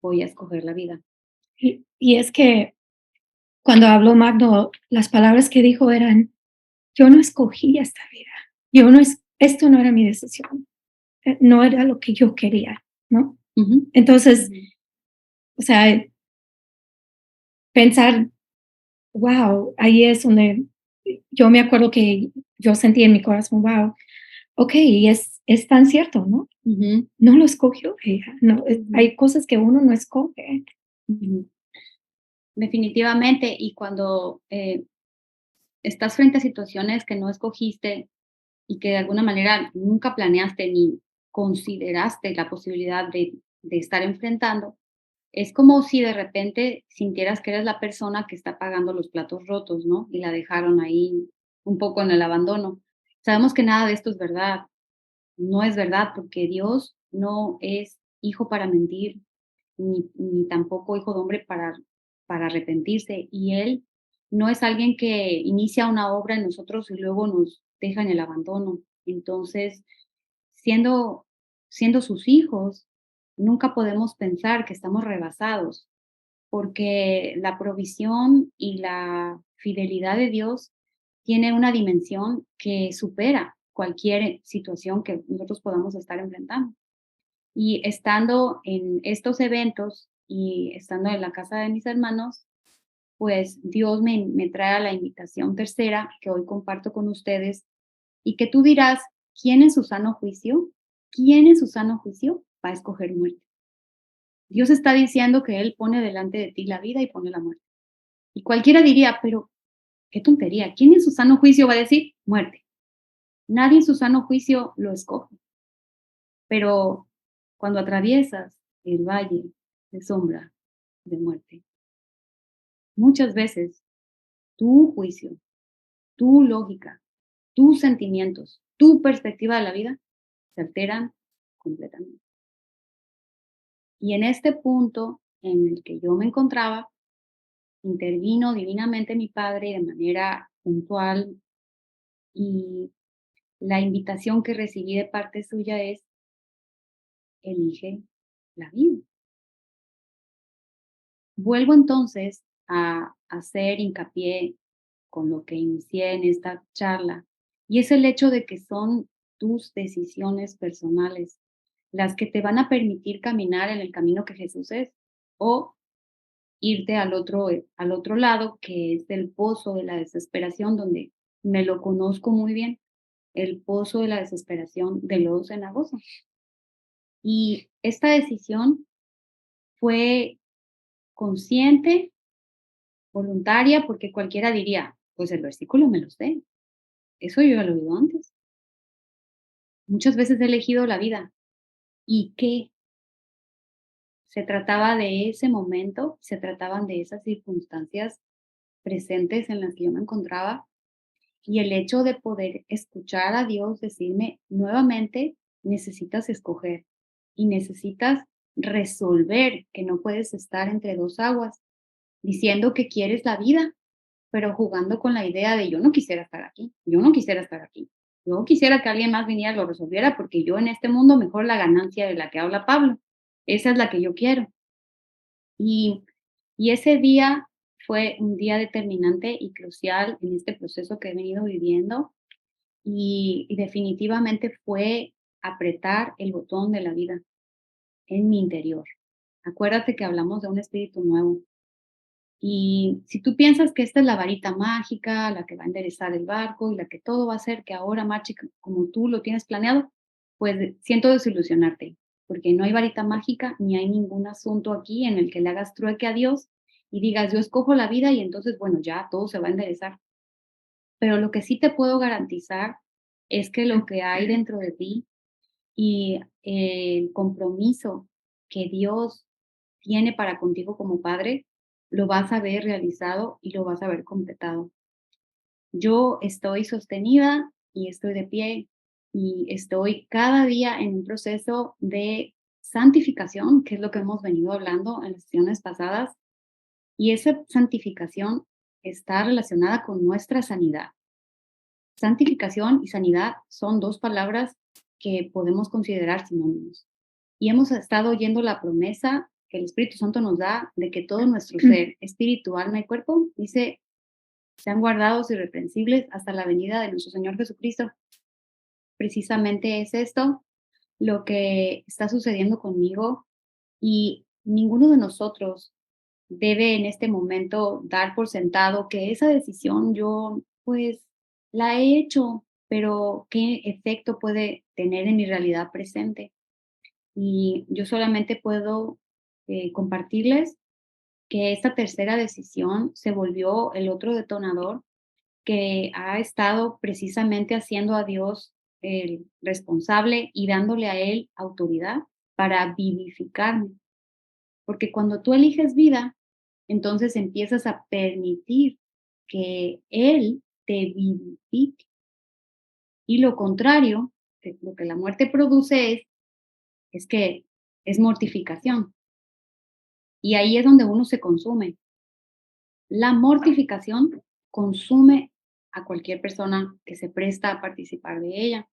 voy a escoger la vida. Y es que cuando habló Magno, las palabras que dijo eran, yo no escogí esta vida, esto no era mi decisión, no era lo que yo quería, ¿no? Ujú, Entonces, ujú, o sea, pensar, wow, ahí es donde yo me acuerdo que yo sentí en mi corazón, wow, ok, y es tan cierto, ¿no? ujú, No lo escogió ella, no, ujú, hay cosas que uno no escoge. ujú. Definitivamente, y cuando estás frente a situaciones que no escogiste y que de alguna manera nunca planeaste ni consideraste la posibilidad de estar enfrentando, es como si de repente sintieras que eres la persona que está pagando los platos rotos, ¿no? Y la dejaron ahí un poco en el abandono. Sabemos que nada de esto es verdad. No es verdad porque Dios no es hijo para mentir, ni tampoco hijo de hombre para arrepentirse. Y Él no es alguien que inicia una obra en nosotros y luego nos deja en el abandono. Entonces, siendo, siendo sus hijos, nunca podemos pensar que estamos rebasados, porque la provisión y la fidelidad de Dios tiene una dimensión que supera cualquier situación que nosotros podamos estar enfrentando. Y estando en estos eventos y estando en la casa de mis hermanos, pues Dios me trae a la invitación tercera que hoy comparto con ustedes y que tú dirás, ¿quién en su sano juicio? ¿Quién en su sano juicio va a escoger muerte? Dios está diciendo que Él pone delante de ti la vida y pone la muerte. Y cualquiera diría, pero qué tontería, ¿quién en su sano juicio va a decir muerte? Nadie en su sano juicio lo escoge. Pero cuando atraviesas el valle de sombra de muerte, muchas veces tu juicio, tu lógica, tus sentimientos, tu perspectiva de la vida se alteran completamente. Y en este punto en el que yo me encontraba, intervino divinamente mi Padre de manera puntual y la invitación que recibí de parte suya es, elige la vida. Vuelvo entonces a hacer hincapié con lo que inicié en esta charla, y es el hecho de que son tus decisiones personales las que te van a permitir caminar en el camino que Jesús es, o irte al otro lado, que es el pozo de la desesperación, donde me lo conozco muy bien, el pozo de la desesperación de lodo cenagoso. Y esta decisión fue consciente, voluntaria, porque cualquiera diría, pues el versículo me lo sé, eso yo ya lo he oído antes. Muchas veces he elegido la vida. ¿Y qué? Se trataba de ese momento, se trataban de esas circunstancias presentes en las que yo me encontraba y el hecho de poder escuchar a Dios decirme nuevamente, necesitas escoger y necesitas resolver que no puedes estar entre dos aguas, diciendo que quieres la vida, pero jugando con la idea de yo no quisiera estar aquí, yo no quisiera estar aquí. Yo quisiera que alguien más viniera y lo resolviera porque yo en este mundo mejor la ganancia de la que habla Pablo. Esa es la que yo quiero. Y, y ese día fue un día determinante y crucial en este proceso que he venido viviendo. y definitivamente fue apretar el botón de la vida en mi interior. Acuérdate que hablamos de un espíritu nuevo. Y si tú piensas que esta es la varita mágica, la que va a enderezar el barco y la que todo va a hacer que ahora marche como tú lo tienes planeado, pues siento desilusionarte, porque no hay varita mágica ni hay ningún asunto aquí en el que le hagas trueque a Dios y digas, yo escojo la vida y entonces, bueno, ya todo se va a enderezar. Pero lo que sí te puedo garantizar es que lo que hay dentro de ti y el compromiso que Dios tiene para contigo como padre, lo vas a ver realizado y lo vas a ver completado. Yo estoy sostenida y estoy de pie y estoy cada día en un proceso de santificación, que es lo que hemos venido hablando en las sesiones pasadas, y esa santificación está relacionada con nuestra sanidad. Santificación y sanidad son dos palabras que podemos considerar sinónimos. Y hemos estado oyendo la promesa que el Espíritu Santo nos da de que todo nuestro ser, espíritu, alma y cuerpo, dice, sean guardados irreprensibles hasta la venida de nuestro Señor Jesucristo. Precisamente es esto lo que está sucediendo conmigo y ninguno de nosotros debe en este momento dar por sentado que esa decisión yo pues la he hecho, pero qué efecto puede tener en mi realidad presente. Y yo solamente puedo compartirles que esta tercera decisión se volvió el otro detonador que ha estado precisamente haciendo a Dios el responsable y dándole a Él autoridad para vivificarme. Porque cuando tú eliges vida, entonces empiezas a permitir que Él te vivifique. Y lo contrario, que lo que la muerte produce es que es mortificación. Y ahí es donde uno se consume. La mortificación consume a cualquier persona que se presta a participar de ella.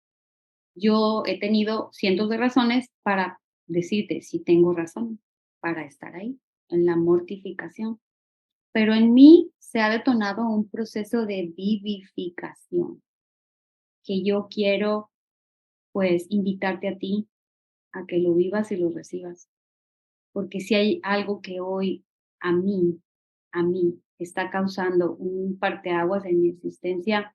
Yo he tenido cientos de razones para decirte si tengo razón para estar ahí, en la mortificación. Pero en mí se ha detonado un proceso de vivificación que yo quiero, pues, invitarte a ti a que lo vivas y lo recibas. Porque si hay algo que hoy a mí está causando un parteaguas en mi existencia,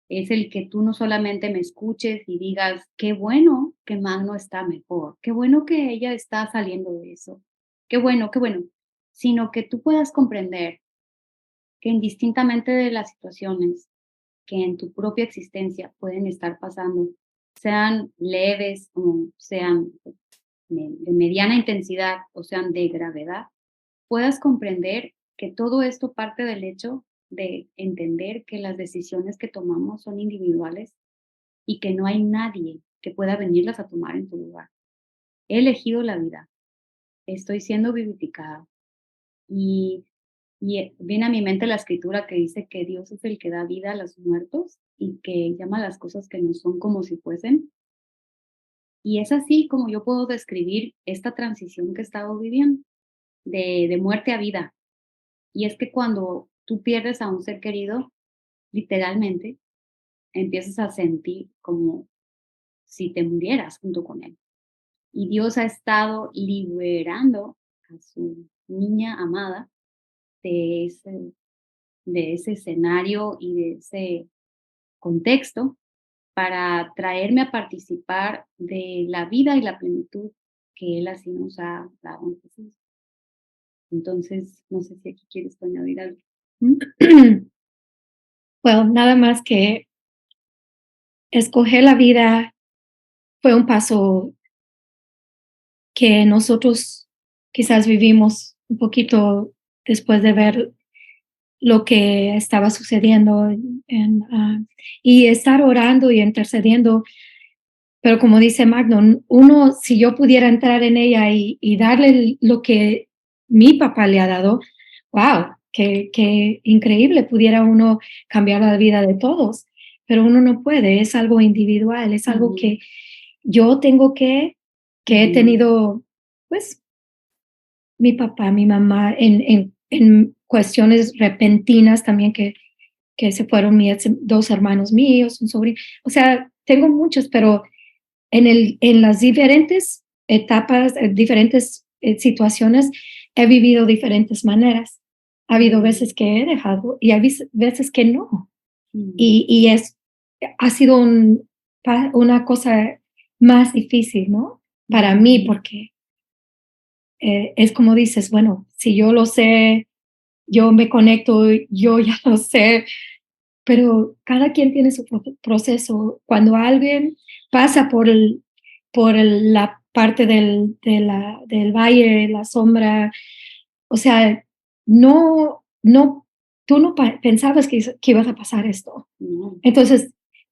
es el que tú no solamente me escuches y digas, qué bueno que Magno está mejor, qué bueno que ella está saliendo de eso, qué bueno, sino que tú puedas comprender que indistintamente de las situaciones que en tu propia existencia pueden estar pasando, sean leves o sean de mediana intensidad o sean de gravedad, puedas comprender que todo esto parte del hecho de entender que las decisiones que tomamos son individuales y que no hay nadie que pueda venirlas a tomar en tu lugar. He elegido la vida, estoy siendo vivificada y, viene a mi mente la escritura que dice que Dios es el que da vida a los muertos y que llama las cosas que no son como si fuesen. Y es así como yo puedo describir esta transición que he estado viviendo, de muerte a vida. Y es que cuando tú pierdes a un ser querido, literalmente empiezas a sentir como si te murieras junto con él. Y Dios ha estado liberando a su niña amada de ese escenario y de ese contexto para traerme a participar de la vida y la plenitud que Él así nos ha dado en Jesús. Entonces, no sé si aquí quieres añadir algo. Bueno, nada más que escoger la vida fue un paso que nosotros quizás vivimos un poquito después de ver lo que estaba sucediendo y estar orando y intercediendo. Pero como dice Magno, uno, si yo pudiera entrar en ella y darle lo que mi papá le ha dado, wow, qué increíble, pudiera uno cambiar la vida de todos, pero uno no puede, es algo individual, es algo que yo tengo que he tenido, pues, mi papá, mi mamá, en cuestiones repentinas también que que se fueron dos hermanos míos, un sobrino. O sea, tengo muchos, pero en las diferentes etapas, diferentes situaciones, he vivido diferentes maneras. Ha habido veces que he dejado y hay veces que no. Y ha sido una cosa más difícil, ¿no? Para mí, porque es como dices, bueno, si yo lo sé, yo me conecto, yo ya lo sé, pero cada quien tiene su proceso. Cuando alguien pasa por la parte del valle, la sombra, o sea, tú no pensabas que ibas a pasar esto. No. Entonces,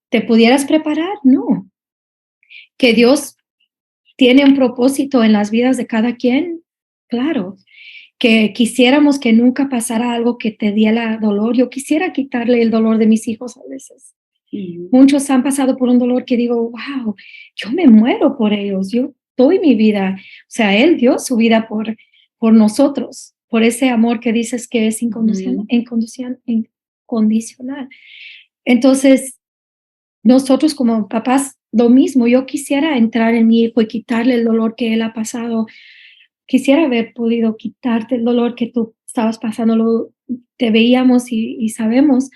¿te pudieras preparar? No. Que Dios tiene un propósito en las vidas de cada quien, claro. Que quisiéramos que nunca pasara algo que te diera dolor. Yo quisiera quitarle el dolor de mis hijos a veces. Muchos han pasado por un dolor que digo, wow, yo me muero por ellos, yo doy mi vida. O sea, Él dio su vida por nosotros, por ese amor que dices que es incondicional. Entonces, nosotros como papás, lo mismo, yo quisiera entrar en mi hijo y quitarle el dolor que él ha pasado. Quisiera haber podido quitarte el dolor que tú estabas pasando, te veíamos y sabemos,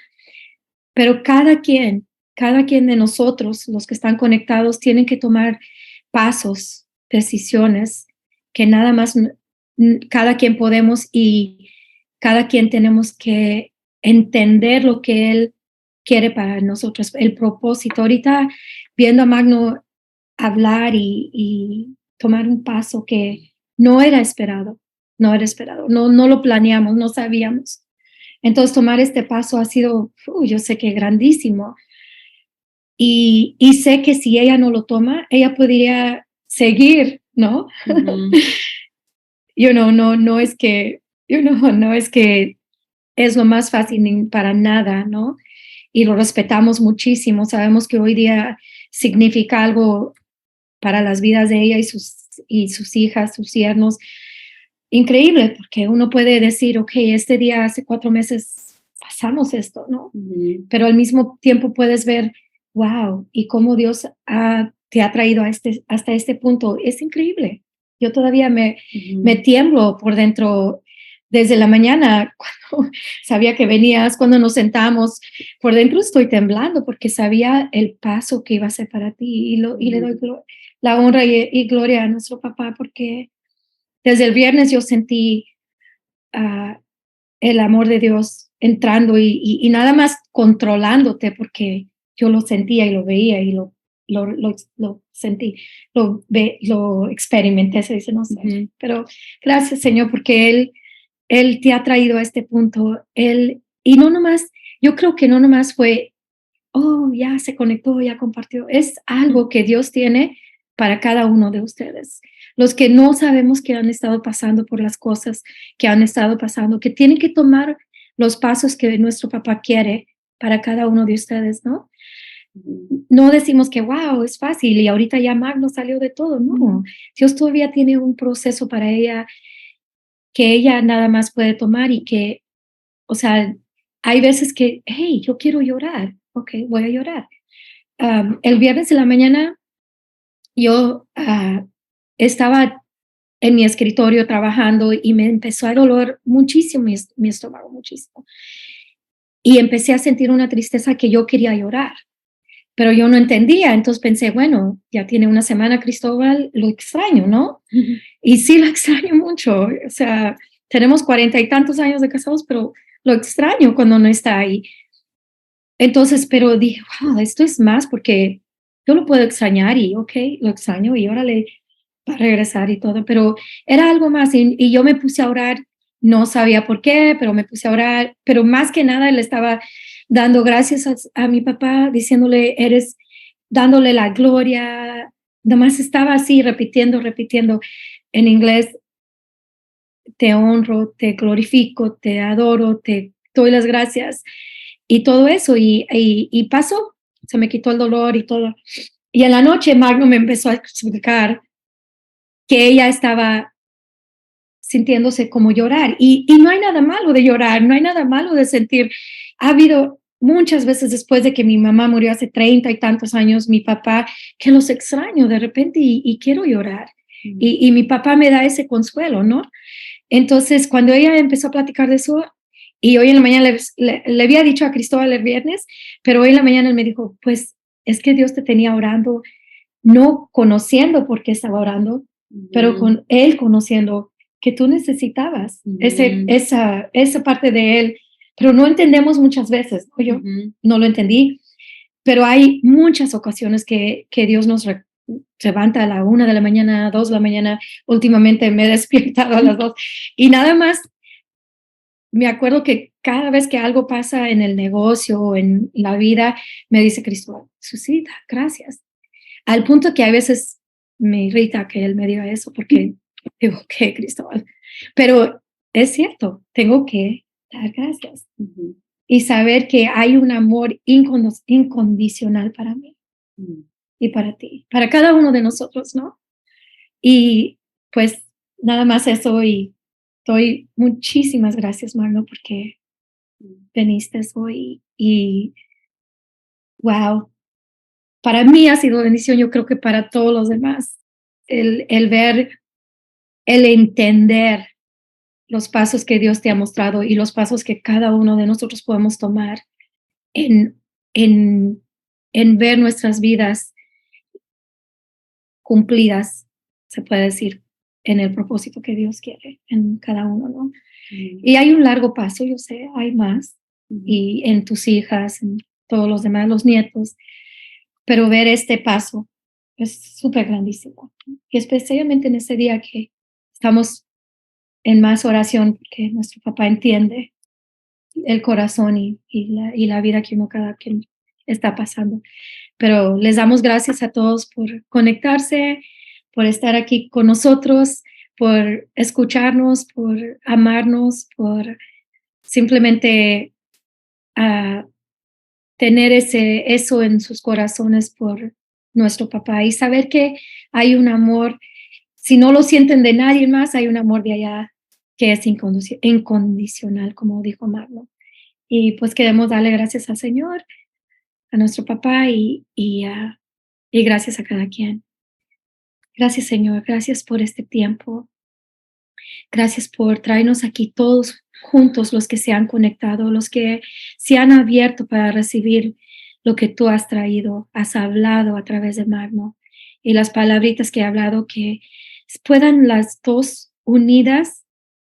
pero cada quien de nosotros, los que están conectados, tienen que tomar pasos, decisiones, que nada más cada quien podemos y cada quien tenemos que entender lo que Él quiere para nosotros, el propósito. Ahorita viendo a Magno hablar y tomar un paso que no era esperado, no lo planeamos, no sabíamos. Entonces tomar este paso ha sido, yo sé que grandísimo. Y sé que si ella no lo toma, ella podría seguir, ¿no? No es que, no es que es lo más fácil ni para nada, ¿no? Y lo respetamos muchísimo. Sabemos que hoy día significa algo para las vidas de ella y sus hijas, sus yernos. Increíble, porque uno puede decir, ok, este día hace 4 meses pasamos esto, ¿no? Pero al mismo tiempo puedes ver, wow, y cómo Dios te ha traído hasta este punto. Es increíble. Yo todavía me tiemblo por dentro desde la mañana, cuando sabía que venías, cuando nos sentamos, por dentro estoy temblando porque sabía el paso que iba a ser para ti y le doy la honra y gloria a nuestro papá porque desde el viernes yo sentí el amor de Dios entrando y nada más controlándote porque yo lo sentía y lo veía y lo sentí, lo experimenté, se dice, no sé. Pero gracias, Señor, porque Él te ha traído a este punto. Y no nomás, yo creo que no nomás fue, oh, ya se conectó, ya compartió. Es algo que Dios tiene para cada uno de ustedes. Los que no sabemos que han estado pasando por las cosas que han estado pasando, que tienen que tomar los pasos que nuestro papá quiere para cada uno de ustedes, ¿no? No decimos que, wow, es fácil y ahorita ya Magno salió de todo, no. Dios todavía tiene un proceso para ella que ella nada más puede tomar y que, o sea, hay veces que, hey, yo quiero llorar, ok, voy a llorar. El viernes de la mañana yo estaba en mi escritorio trabajando y me empezó a doler muchísimo mi estómago, muchísimo. Y empecé a sentir una tristeza que yo quería llorar, pero yo no entendía. Entonces pensé, bueno, ya tiene una semana Cristóbal, lo extraño, ¿no? Y sí, lo extraño mucho. O sea, tenemos 40 y tantos años de casados, pero lo extraño cuando no está ahí. Entonces, pero dije, wow, esto es más porque yo lo puedo extrañar y ok, lo extraño y órale, va a regresar y todo, pero era algo más y yo me puse a orar, no sabía por qué, pero me puse a orar, pero más que nada le estaba dando gracias a mi papá, diciéndole, dándole la gloria, nomás estaba así repitiendo en inglés, te honro, te glorifico, te adoro, te doy las gracias y todo eso y pasó, se me quitó el dolor y todo. Y en la noche Magno me empezó a explicar que ella estaba sintiéndose como llorar y no hay nada malo de llorar, no hay nada malo de sentir. Ha habido muchas veces después de que mi mamá murió hace 30 y tantos años, mi papá, que los extraño de repente y quiero llorar. Y mi papá me da ese consuelo, ¿no? Entonces, cuando ella empezó a platicar de eso, y hoy en la mañana le había dicho a Cristóbal el viernes, pero hoy en la mañana él me dijo, pues es que Dios te tenía orando, no conociendo por qué estaba orando, pero con él conociendo que tú necesitabas esa parte de él, pero no entendemos muchas veces, ¿no? Yo no lo entendí, pero hay muchas ocasiones que Dios nos levanta a la 1 de la mañana, 2 de la mañana, últimamente me he despertado a las 2, y nada más me acuerdo que cada vez que algo pasa en el negocio o en la vida, me dice Cristóbal, Susita, gracias. Al punto que a veces me irrita que él me diga eso, porque digo, ¿qué, Cristóbal? Pero es cierto, tengo que dar gracias y saber que hay un amor incondicional para mí y para ti, para cada uno de nosotros, ¿no? Y pues nada más eso, y doy muchísimas gracias, Marno, porque viniste hoy y wow, para mí ha sido bendición, yo creo que para todos los demás, el ver, el entender los pasos que Dios te ha mostrado y los pasos que cada uno de nosotros podemos tomar en, en, en ver nuestras vidas cumplidas, se puede decir, en el propósito que Dios quiere en cada uno, ¿no? Y hay un largo paso, yo sé, hay más, y en tus hijas, en todos los demás, los nietos, pero ver este paso es súper grandísimo. Y especialmente en ese día que estamos en más oración, porque nuestro papá entiende el corazón y la vida que uno cada quien está pasando. Pero les damos gracias a todos por conectarse, por estar aquí con nosotros, por escucharnos, por amarnos, por simplemente tener eso en sus corazones por nuestro papá y saber que hay un amor, si no lo sienten de nadie más, hay un amor de allá que es incondicional, como dijo Magno. Y pues queremos darle gracias al Señor, a nuestro papá y gracias a cada quien. Gracias, Señor, gracias por este tiempo. Gracias por traernos aquí todos juntos, los que se han conectado, los que se han abierto para recibir lo que tú has traído, has hablado a través de Magno, y las palabritas que he hablado, que puedan las dos unidas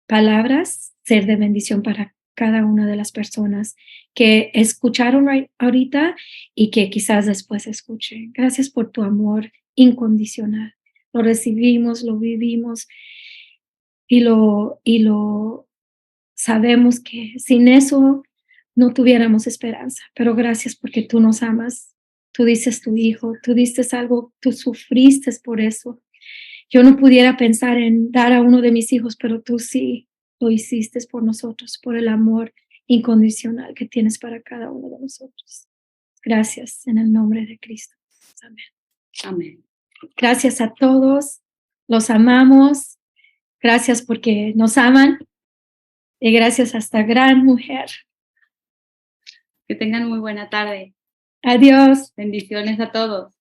palabras ser de bendición para cada una de las personas que escucharon ahorita y que quizás después escuchen. Gracias por tu amor incondicional. Lo recibimos, lo vivimos y lo sabemos que sin eso no tuviéramos esperanza. Pero gracias porque tú nos amas. Tú dices tu hijo, tú diste algo, tú sufriste por eso. Yo no pudiera pensar en dar a uno de mis hijos, pero tú sí lo hiciste por nosotros, por el amor incondicional que tienes para cada uno de nosotros. Gracias en el nombre de Cristo. Amén. Amén. Gracias a todos. Los amamos. Gracias porque nos aman. Y gracias a esta gran mujer. Que tengan muy buena tarde. Adiós. Bendiciones a todos.